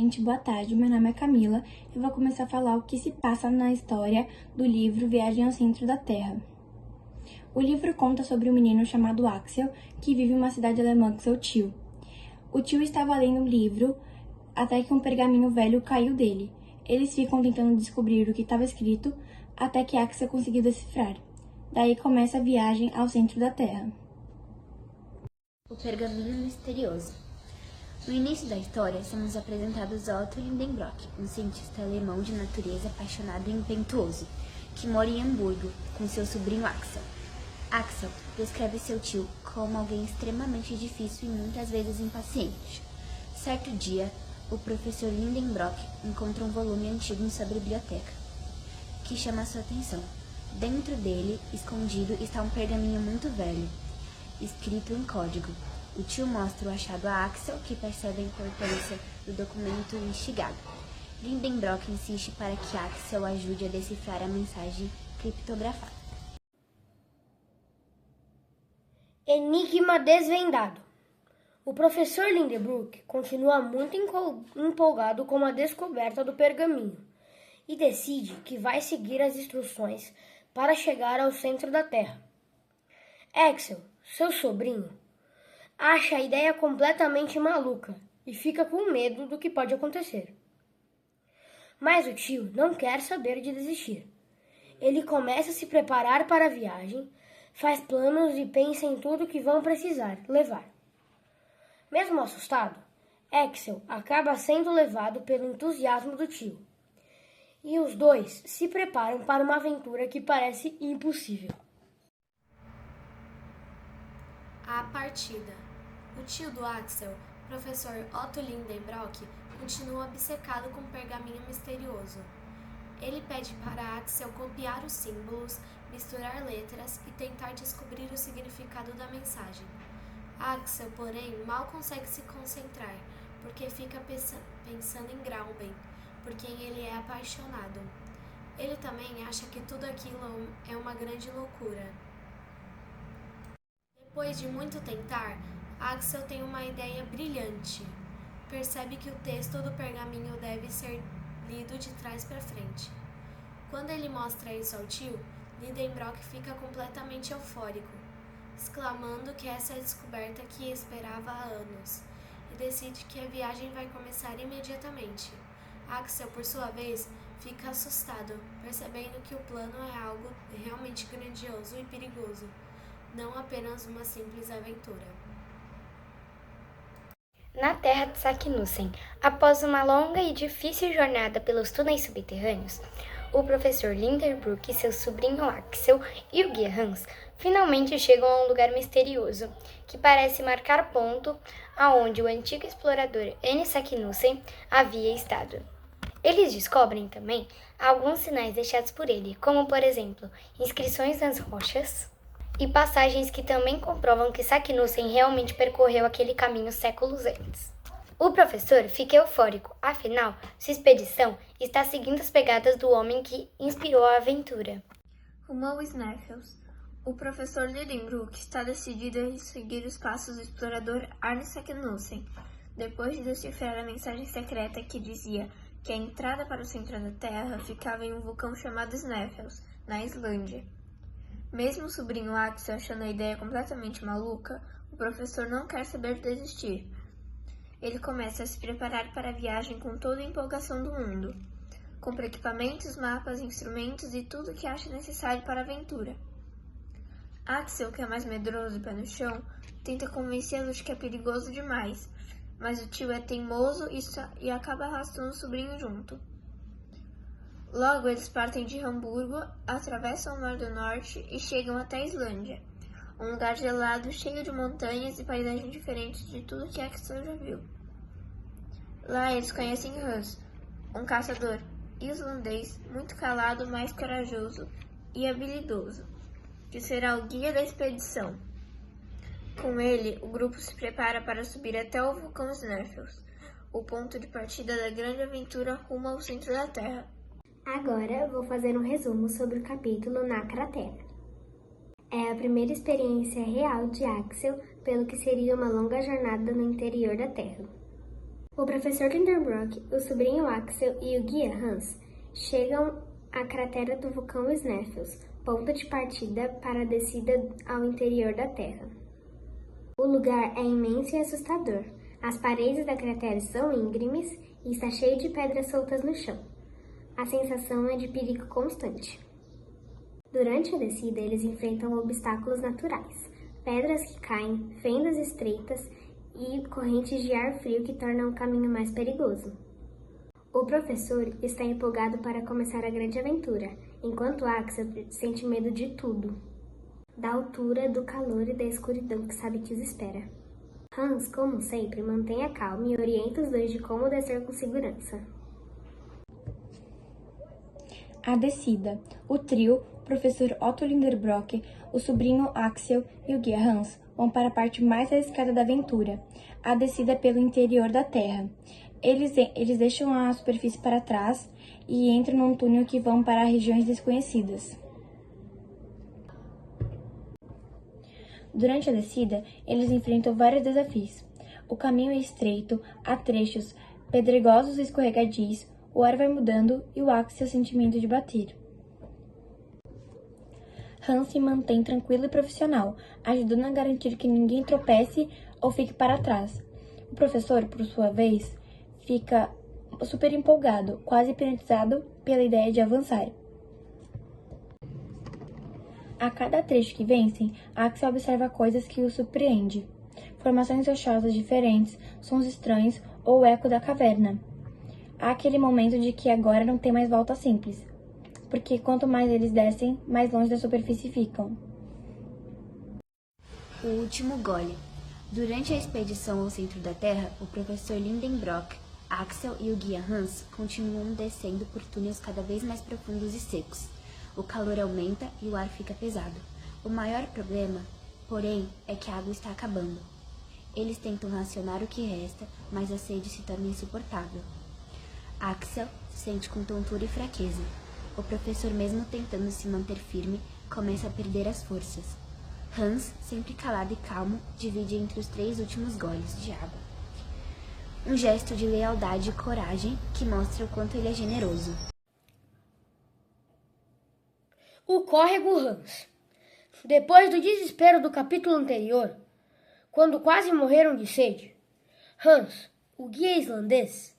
gente, boa tarde. Meu nome é Camila e vou começar a falar o que se passa na história do livro Viagem ao Centro da Terra. O livro conta sobre um menino chamado Axel, que vive em uma cidade alemã com seu tio. O tio estava lendo um livro até que um pergaminho velho caiu dele. Eles ficam tentando descobrir o que estava escrito até que Axel conseguiu decifrar. Daí começa a viagem ao centro da Terra. O pergaminho misterioso. No início da história, somos apresentados a Otto Lindenbrock, um cientista alemão de natureza apaixonado e impetuoso, que mora em Hamburgo com seu sobrinho Axel. Axel descreve seu tio como alguém extremamente difícil e muitas vezes impaciente. Certo dia, o professor Lindenbrock encontra um volume antigo em sua biblioteca, que chama sua atenção. Dentro dele, escondido, está um pergaminho muito velho, escrito em código. O tio mostra o achado a Axel, que percebe a importância do documento instigado. Lindenbrock insiste para que Axel ajude a decifrar a mensagem criptografada. Enigma desvendado. O professor Lindenbrock continua muito empolgado com a descoberta do pergaminho e decide que vai seguir as instruções para chegar ao centro da Terra. Axel, seu sobrinho, acha a ideia completamente maluca e fica com medo do que pode acontecer. Mas o tio não quer saber de desistir. Ele começa a se preparar para a viagem, faz planos e pensa em tudo que vão precisar levar. Mesmo assustado, Axel acaba sendo levado pelo entusiasmo do tio. E os dois se preparam para uma aventura que parece impossível. A partida. O tio do Axel, professor Otto Lindenbrock, continua obcecado com um pergaminho misterioso. Ele pede para Axel copiar os símbolos, misturar letras e tentar descobrir o significado da mensagem. Axel, porém, mal consegue se concentrar, porque fica pensando em Grauben, por quem ele é apaixonado. Ele também acha que tudo aquilo é uma grande loucura. Depois de muito tentar, Axel tem uma ideia brilhante. Percebe que o texto do pergaminho deve ser lido de trás para frente. Quando ele mostra isso ao tio, Lindenbrock fica completamente eufórico, exclamando que essa é a descoberta que esperava há anos, e decide que a viagem vai começar imediatamente. Axel, por sua vez, fica assustado, percebendo que o plano é algo realmente grandioso e perigoso, não apenas uma simples aventura. Na terra de Saknussemm, após uma longa e difícil jornada pelos túneis subterrâneos, o professor Lindenbrock, seu sobrinho Axel e o guia Hans finalmente chegam a um lugar misterioso, que parece marcar ponto aonde o antigo explorador N. Saknussemm havia estado. Eles descobrem também alguns sinais deixados por ele, como, por exemplo, inscrições nas rochas e passagens que também comprovam que Saknussemm realmente percorreu aquele caminho séculos antes. O professor fica eufórico, afinal, sua expedição está seguindo as pegadas do homem que inspirou a aventura. Rumo aos Sneffels. O professor Lindenbrock está decidido a seguir os passos do explorador Arne Saknussemm, depois de decifrar a mensagem secreta que dizia que a entrada para o centro da Terra ficava em um vulcão chamado Sneffels, na Islândia. Mesmo o sobrinho Axel achando a ideia completamente maluca, o professor não quer saber de desistir. Ele começa a se preparar para a viagem com toda a empolgação do mundo. Compra equipamentos, mapas, instrumentos e tudo o que acha necessário para a aventura. Axel, que é mais medroso e pé no chão, tenta convencê-lo de que é perigoso demais, mas o tio é teimoso e acaba arrastando o sobrinho junto. Logo, eles partem de Hamburgo, atravessam o Mar do Norte e chegam até a Islândia, um lugar gelado, cheio de montanhas e paisagens diferentes de tudo que Axel já viu. Lá eles conhecem Hans, um caçador islandês muito calado, mas corajoso e habilidoso, que será o guia da expedição. Com ele, o grupo se prepara para subir até o vulcão Sneffels, o ponto de partida da grande aventura rumo ao centro da Terra. Agora vou fazer um resumo sobre o capítulo Na Cratera. É a primeira experiência real de Axel pelo que seria uma longa jornada no interior da Terra. O professor Lindenbrock, o sobrinho Axel e o guia Hans chegam à cratera do vulcão Sneffels, ponto de partida para a descida ao interior da Terra. O lugar é imenso e assustador. As paredes da cratera são íngremes e está cheio de pedras soltas no chão. A sensação é de perigo constante. Durante a descida, eles enfrentam obstáculos naturais, pedras que caem, fendas estreitas e correntes de ar frio que tornam o caminho mais perigoso. O professor está empolgado para começar a grande aventura, enquanto Axel sente medo de tudo. Da altura, do calor e da escuridão que sabe que os espera. Hans, como sempre, mantém a calma e orienta os dois de como descer com segurança. A descida. O trio, o professor Otto Lindenbrock, o sobrinho Axel e o guia Hans vão para a parte mais arriscada da aventura, a descida pelo interior da Terra. Eles deixam a superfície para trás e entram num túnel que vão para regiões desconhecidas. Durante a descida, eles enfrentam vários desafios. O caminho é estreito, há trechos pedregosos e escorregadios, o ar vai mudando e o Axel sente medo de bater. Hans se mantém tranquilo e profissional, ajudando a garantir que ninguém tropece ou fique para trás. O professor, por sua vez, fica super empolgado, quase hipnotizado pela ideia de avançar. A cada trecho que vencem, Axel observa coisas que o surpreendem. Formações rochosas diferentes, sons estranhos ou o eco da caverna. Há aquele momento de que agora não tem mais volta simples, porque quanto mais eles descem, mais longe da superfície ficam. O último gole. Durante a expedição ao centro da Terra, o professor Lindenbrock, Axel e o guia Hans continuam descendo por túneis cada vez mais profundos e secos. O calor aumenta e o ar fica pesado. O maior problema, porém, é que a água está acabando. Eles tentam racionar o que resta, mas a sede se torna insuportável. Axel se sente com tontura e fraqueza. O professor, mesmo tentando se manter firme, começa a perder as forças. Hans, sempre calado e calmo, divide entre os 3 últimos goles de água. Um gesto de lealdade e coragem que mostra o quanto ele é generoso. O córrego Hans. Depois do desespero do capítulo anterior, quando quase morreram de sede, Hans, o guia islandês,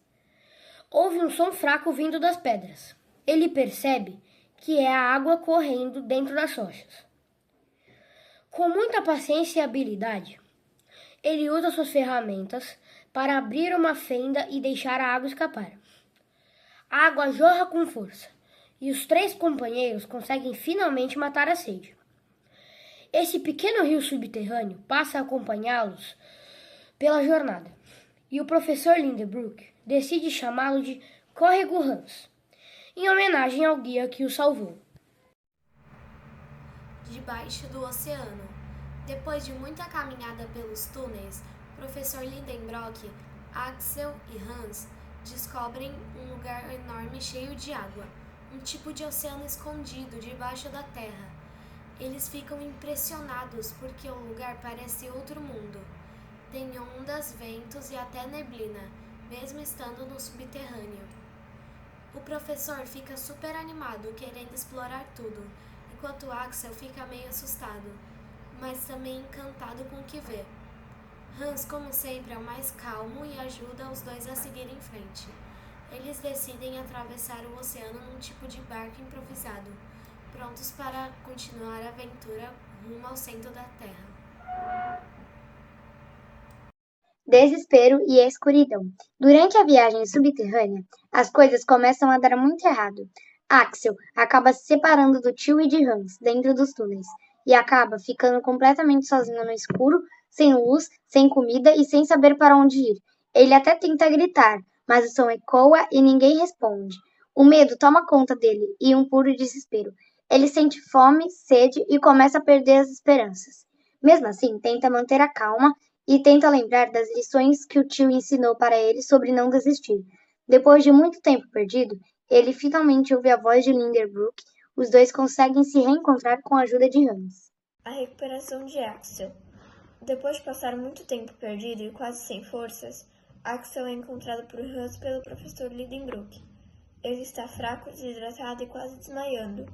ouve um som fraco vindo das pedras. Ele percebe que é a água correndo dentro das rochas. Com muita paciência e habilidade, ele usa suas ferramentas para abrir uma fenda e deixar a água escapar. A água jorra com força e os 3 companheiros conseguem finalmente matar a sede. Esse pequeno rio subterrâneo passa a acompanhá-los pela jornada e o professor Lindenbrock decide chamá-lo de Córrego Hans, em homenagem ao guia que o salvou. Debaixo do oceano. Depois de muita caminhada pelos túneis, professor Lindenbrock, Axel e Hans descobrem um lugar enorme cheio de água, um tipo de oceano escondido debaixo da terra. Eles ficam impressionados porque o lugar parece outro mundo. Tem ondas, ventos e até neblina, mesmo estando no subterrâneo. O professor fica super animado, querendo explorar tudo, enquanto Axel fica meio assustado, mas também encantado com o que vê. Hans, como sempre, é o mais calmo e ajuda os dois a seguir em frente. Eles decidem atravessar o oceano num tipo de barco improvisado, prontos para continuar a aventura rumo ao centro da Terra. Desespero e escuridão. Durante a viagem subterrânea, as coisas começam a dar muito errado. Axel acaba se separando do tio e de Hans dentro dos túneis e acaba ficando completamente sozinho no escuro, sem luz, sem comida e sem saber para onde ir. Ele até tenta gritar, mas o som ecoa e ninguém responde. O medo toma conta dele e um puro desespero. Ele sente fome, sede e começa a perder as esperanças. Mesmo assim, tenta manter a calma e tenta lembrar das lições que o tio ensinou para ele sobre não desistir. Depois de muito tempo perdido, ele finalmente ouve a voz de Lindenbrock. Os dois conseguem se reencontrar com a ajuda de Hans. A recuperação de Axel. Depois de passar muito tempo perdido e quase sem forças, Axel é encontrado por Hans pelo professor Lidenbrock. Ele está fraco, desidratado e quase desmaiando,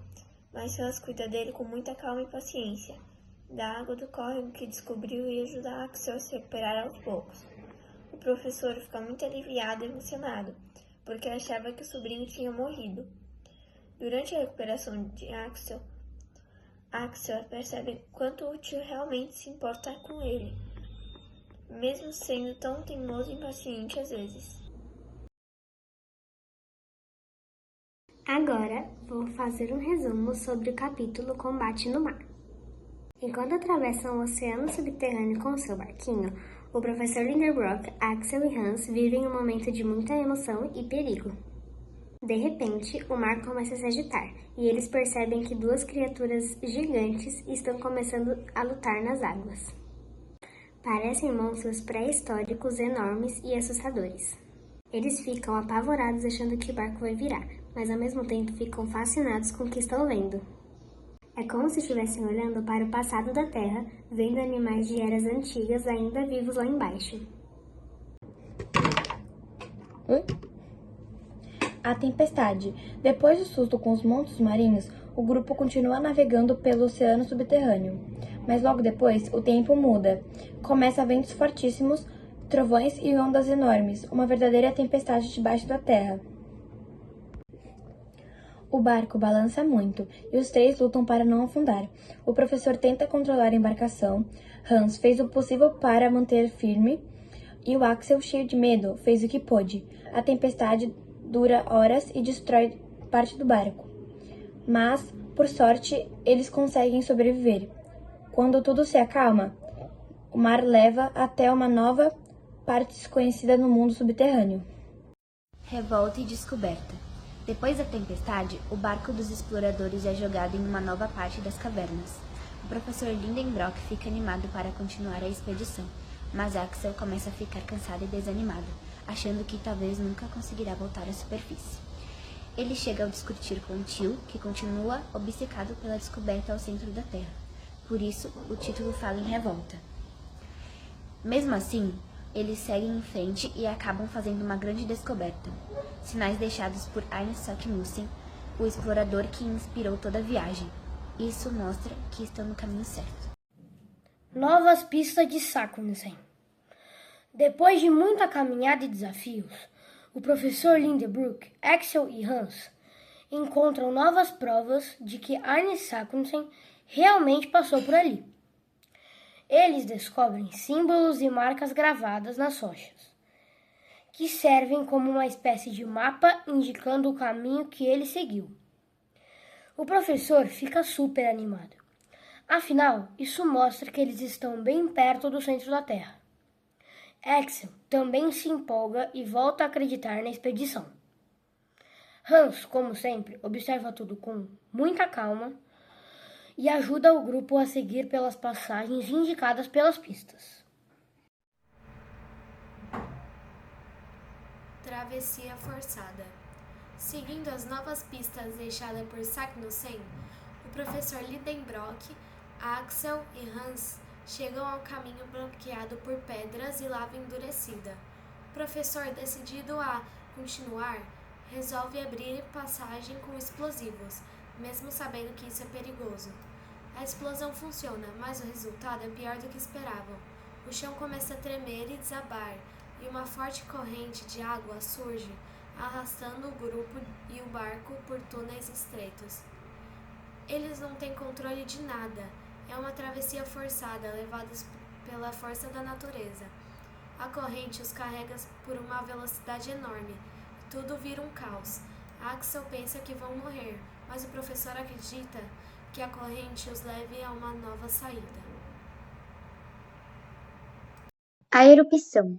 mas Hans cuida dele com muita calma e paciência. Dá água do córrego que descobriu e ajuda Axel a se recuperar aos poucos. O professor fica muito aliviado e emocionado, porque achava que o sobrinho tinha morrido. Durante a recuperação de Axel percebe quanto o tio realmente se importa com ele, mesmo sendo tão teimoso e impaciente às vezes. Agora, vou fazer um resumo sobre o capítulo Combate no Mar. Enquanto atravessam o oceano subterrâneo com seu barquinho, o professor Lindenbrock, Axel e Hans vivem um momento de muita emoção e perigo. De repente, o mar começa a se agitar, e eles percebem que duas criaturas gigantes estão começando a lutar nas águas. Parecem monstros pré-históricos enormes e assustadores. Eles ficam apavorados achando que o barco vai virar, mas ao mesmo tempo ficam fascinados com o que estão vendo. É como se estivessem olhando para o passado da Terra, vendo animais de eras antigas ainda vivos lá embaixo. A tempestade. Depois do susto com os monstros marinhos, o grupo continua navegando pelo oceano subterrâneo. Mas logo depois, o tempo muda. Começa ventos fortíssimos, trovões e ondas enormes, uma verdadeira tempestade debaixo da terra. O barco balança muito e os três lutam para não afundar. O professor tenta controlar a embarcação, Hans fez o possível para manter firme e o Axel, cheio de medo, fez o que pôde. A tempestade dura horas e destrói parte do barco. Mas, por sorte, eles conseguem sobreviver. Quando tudo se acalma, o mar leva até uma nova parte desconhecida no mundo subterrâneo. Revolta e descoberta. Depois da tempestade, o barco dos exploradores é jogado em uma nova parte das cavernas. O professor Lindenbrock fica animado para continuar a expedição, mas Axel começa a ficar cansado e desanimado, achando que talvez nunca conseguirá voltar à superfície. Ele chega a discutir com o tio, que continua obcecado pela descoberta ao centro da Terra. Por isso, o título fala em revolta. Mesmo assim, eles seguem em frente e acabam fazendo uma grande descoberta. Sinais deixados por Arne Saknussemm, o explorador que inspirou toda a viagem. Isso mostra que estão no caminho certo. Novas pistas de Saknussemm. Depois de muita caminhada e desafios, o professor Lindenbrock, Axel e Hans encontram novas provas de que Arne Saknussemm realmente passou por ali. Eles descobrem símbolos e marcas gravadas nas rochas, que servem como uma espécie de mapa indicando o caminho que ele seguiu. O professor fica super animado. Afinal, isso mostra que eles estão bem perto do centro da Terra. Axel também se empolga e volta a acreditar na expedição. Hans, como sempre, observa tudo com muita calma e ajuda o grupo a seguir pelas passagens indicadas pelas pistas. Travessia forçada. Seguindo as novas pistas deixadas por Saknussemm, o professor Lindenbrock, Axel e Hans chegam ao caminho bloqueado por pedras e lava endurecida. O professor, decidido a continuar, resolve abrir passagem com explosivos, mesmo sabendo que isso é perigoso. A explosão funciona, mas o resultado é pior do que esperavam. O chão começa a tremer e desabar, e uma forte corrente de água surge, arrastando o grupo e o barco por túneis estreitos. Eles não têm controle de nada. É uma travessia forçada, levados pela força da natureza. A corrente os carrega por uma velocidade enorme. Tudo vira um caos. Axel pensa que vão morrer, mas o professor acredita que a corrente os leve a uma nova saída. A erupção.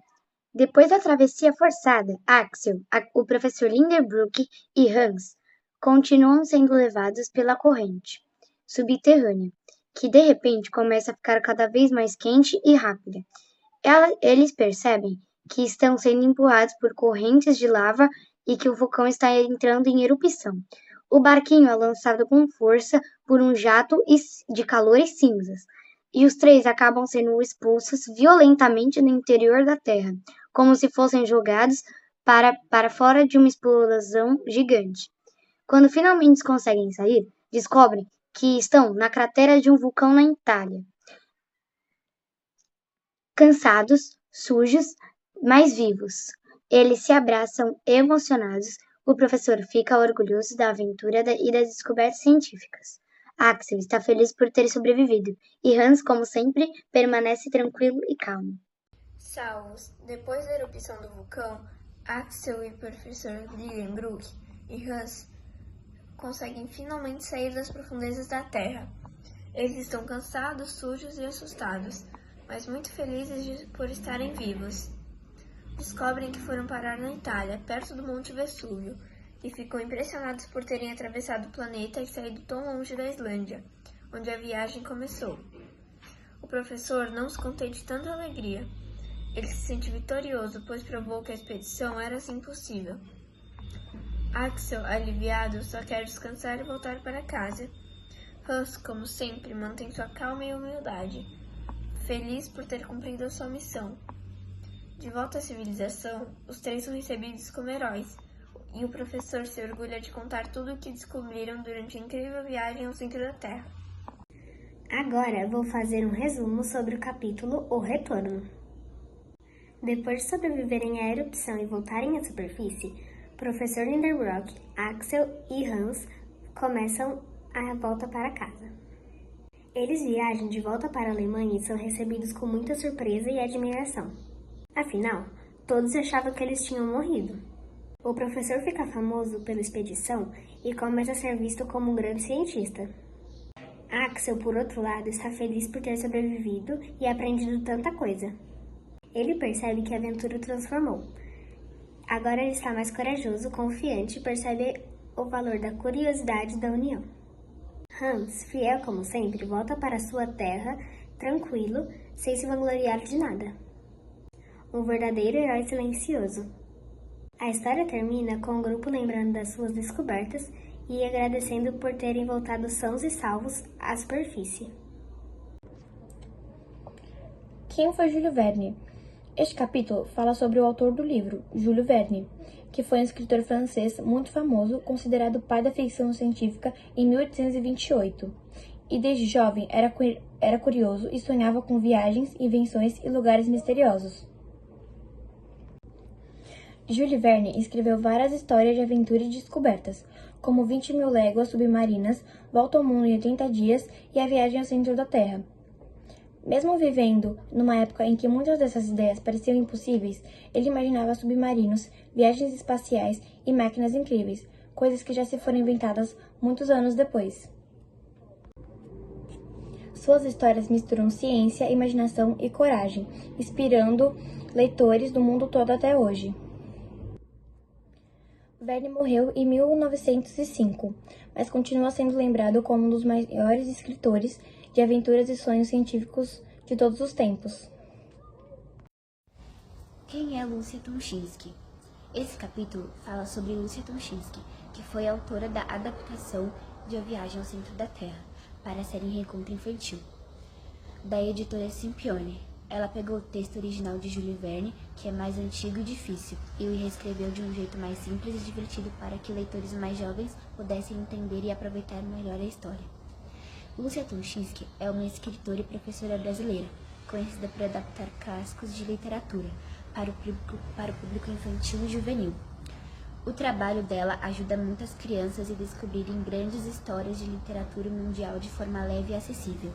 Depois da travessia forçada, Axel, o professor Lindenbrock e Hans continuam sendo levados pela corrente subterrânea, que de repente começa a ficar cada vez mais quente e rápida. Eles percebem que estão sendo empurrados por correntes de lava e que o vulcão está entrando em erupção. O barquinho é lançado com força por um jato de calor e cinzas, e os três acabam sendo expulsos violentamente no interior da Terra. como se fossem jogados para fora de uma explosão gigante. Quando finalmente conseguem sair, descobrem que estão na cratera de um vulcão na Itália. Cansados, sujos, mas vivos. Eles se abraçam emocionados. O professor fica orgulhoso da aventura e das descobertas científicas. Axel está feliz por ter sobrevivido, e Hans, como sempre, permanece tranquilo e calmo. Salvos, depois da erupção do vulcão, Axel e o professor Lidenbrock e Hans conseguem finalmente sair das profundezas da Terra. Eles estão cansados, sujos e assustados, mas muito felizes por estarem vivos. Descobrem que foram parar na Itália, perto do Monte Vesúvio, e ficam impressionados por terem atravessado o planeta e saído tão longe da Islândia, onde a viagem começou. O professor não se contém de tanta alegria. Ele se sente vitorioso, pois provou que a expedição era assim possível. Axel, aliviado, só quer descansar e voltar para casa. Hans, como sempre, mantém sua calma e humildade, feliz por ter cumprido a sua missão. De volta à civilização, os três são recebidos como heróis, e o professor se orgulha de contar tudo o que descobriram durante a incrível viagem ao centro da Terra. Agora vou fazer um resumo sobre o capítulo O Retorno. Depois de sobreviverem à erupção e voltarem à superfície, Professor Lindenbrock, Axel e Hans começam a volta para casa. Eles viajam de volta para a Alemanha e são recebidos com muita surpresa e admiração. Afinal, todos achavam que eles tinham morrido. O professor fica famoso pela expedição e começa a ser visto como um grande cientista. Axel, por outro lado, está feliz por ter sobrevivido e aprendido tanta coisa. Ele percebe que a aventura o transformou. Agora ele está mais corajoso, confiante e percebe o valor da curiosidade e da união. Hans, fiel como sempre, volta para sua terra, tranquilo, sem se vangloriar de nada. Um verdadeiro herói silencioso. A história termina com o grupo lembrando das suas descobertas e agradecendo por terem voltado sãos e salvos à superfície. Quem foi Júlio Verne? Este capítulo fala sobre o autor do livro, Júlio Verne, que foi um escritor francês muito famoso, considerado o pai da ficção científica em 1828. E desde jovem era curioso e sonhava com viagens, invenções e lugares misteriosos. Júlio Verne escreveu várias histórias de aventura e descobertas, como 20.000 léguas submarinas, Volta ao Mundo em 80 dias e A Viagem ao Centro da Terra. Mesmo vivendo numa época em que muitas dessas ideias pareciam impossíveis, ele imaginava submarinos, viagens espaciais e máquinas incríveis, coisas que já se foram inventadas muitos anos depois. Suas histórias misturam ciência, imaginação e coragem, inspirando leitores do mundo todo até hoje. Verne morreu em 1905, mas continua sendo lembrado como um dos maiores escritores de aventuras e sonhos científicos de todos os tempos. Quem é Lúcia Tomczynski? Esse capítulo fala sobre Lúcia Tomczynski, que foi a autora da adaptação de A Viagem ao Centro da Terra para a série Reencontro Infantil, da editora Simpione. Ela pegou o texto original de Júlio Verne, que é mais antigo e difícil, e o reescreveu de um jeito mais simples e divertido para que leitores mais jovens pudessem entender e aproveitar melhor a história. Lúcia Tomczynski é uma escritora e professora brasileira, conhecida por adaptar clássicos de literatura para o público infantil e juvenil. O trabalho dela ajuda muitas crianças a descobrirem grandes histórias de literatura mundial de forma leve e acessível.